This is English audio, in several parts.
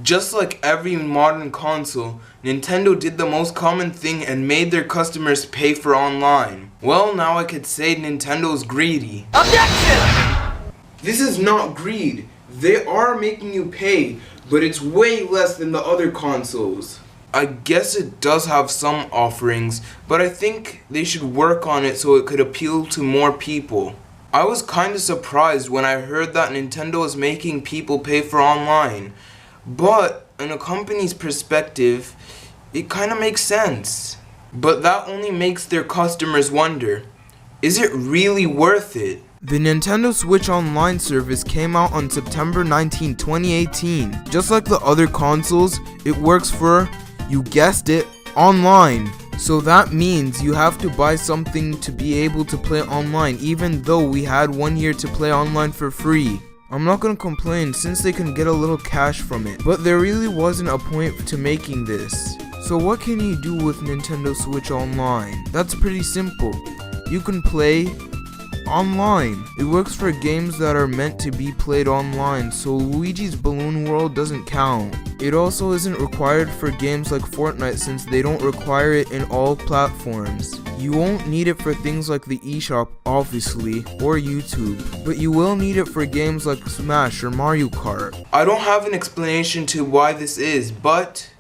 Just like every modern console, Nintendo did the most common thing and made their customers pay for online. Well, now I could say Nintendo's greedy. Objection! This is not greed. They are making you pay, but it's way less than the other consoles. I guess it does have some offerings, but I think they should work on it so it could appeal to more people. I was kinda surprised when I heard that Nintendo is making people pay for online, but in a company's perspective, it kinda makes sense. But that only makes their customers wonder, is it really worth it? The Nintendo Switch Online service came out on September 19, 2018. Just like the other consoles, it works for, you guessed it, online. So that means you have to buy something to be able to play online, even though we had 1 year to play online for free. I'm not gonna complain since they can get a little cash from it, but there really wasn't a point to making this. So what can you do with Nintendo Switch Online? That's pretty simple. You can play online. It works for games that are meant to be played online, so Luigi's Balloon World doesn't count. It also isn't required for games like Fortnite since they don't require it in all platforms. You won't need it for things like the eShop, obviously, or YouTube, but you will need it for games like Smash or Mario Kart. I don't have an explanation to why this is, but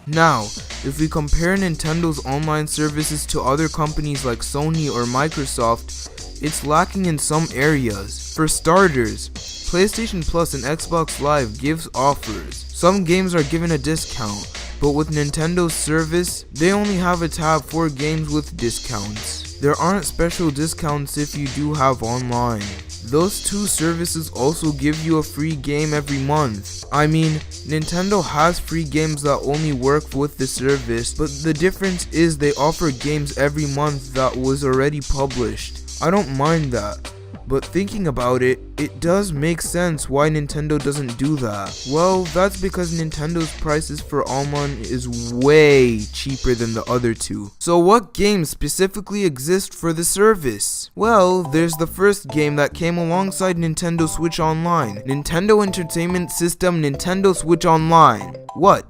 now, if we compare Nintendo's online services to other companies like Sony or Microsoft, it's lacking in some areas. For starters, PlayStation Plus and Xbox Live gives offers. Some games are given a discount, but with Nintendo's service, they only have a tab for games with discounts. There aren't special discounts if you do have online. Those two services also give you a free game every month. I mean, Nintendo has free games that only work with the service, but the difference is they offer games every month that was already published. I don't mind that. But thinking about it, it does make sense why Nintendo doesn't do that. Well, that's because Nintendo's prices for online is way cheaper than the other two. So what games specifically exist for the service? Well, there's the first game that came alongside Nintendo Switch Online. Nintendo Entertainment System Nintendo Switch Online. What?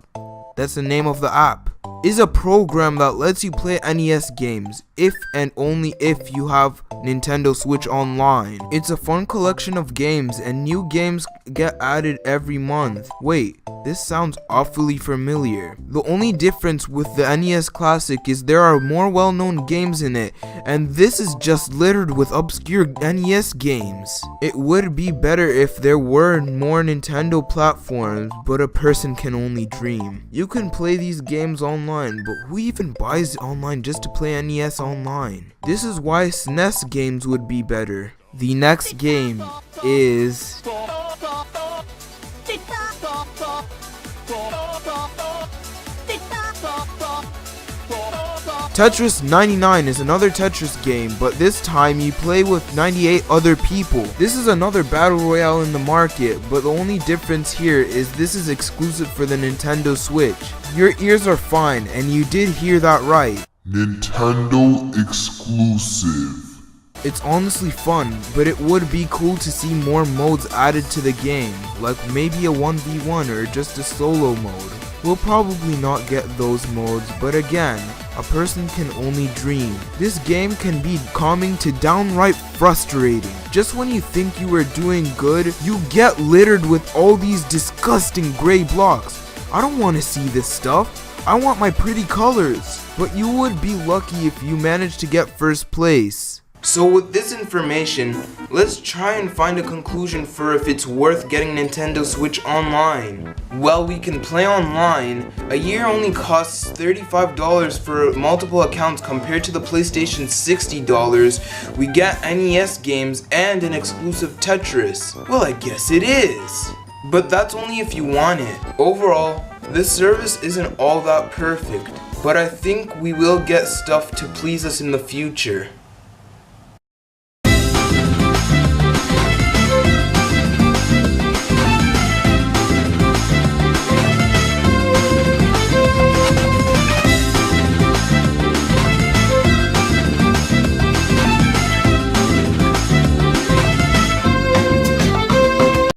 That's the name of the app. Is a program that lets you play NES games if and only if you have Nintendo Switch Online. It's a fun collection of games and new games get added every month. Wait, this sounds awfully familiar. The only difference with the NES Classic is there are more well-known games in it, and this is just littered with obscure NES games. It would be better if there were more Nintendo platforms, but a person can only dream. You can play these games online, but who even buys online just to play NES online? This is why SNES games would be better. The next game is Tetris 99 is another Tetris game, but this time you play with 98 other people. This is another battle royale in the market, but the only difference here is this is exclusive for the Nintendo Switch. Your ears are fine, and you did hear that right. Nintendo exclusive. It's honestly fun, but it would be cool to see more modes added to the game, like maybe a 1v1 or just a solo mode. We'll probably not get those modes, but again, a person can only dream. This game can be calming to downright frustrating. Just when you think you are doing good, you get littered with all these disgusting gray blocks. I don't want to see this stuff. I want my pretty colors. But you would be lucky if you managed to get first place. So with this information, let's try and find a conclusion for if it's worth getting Nintendo Switch Online. Well, we can play online. A year only costs $35 for multiple accounts compared to the PlayStation $60. We get NES games and an exclusive Tetris. Well, I guess it is. But that's only if you want it. Overall, this service isn't all that perfect, but I think we will get stuff to please us in the future.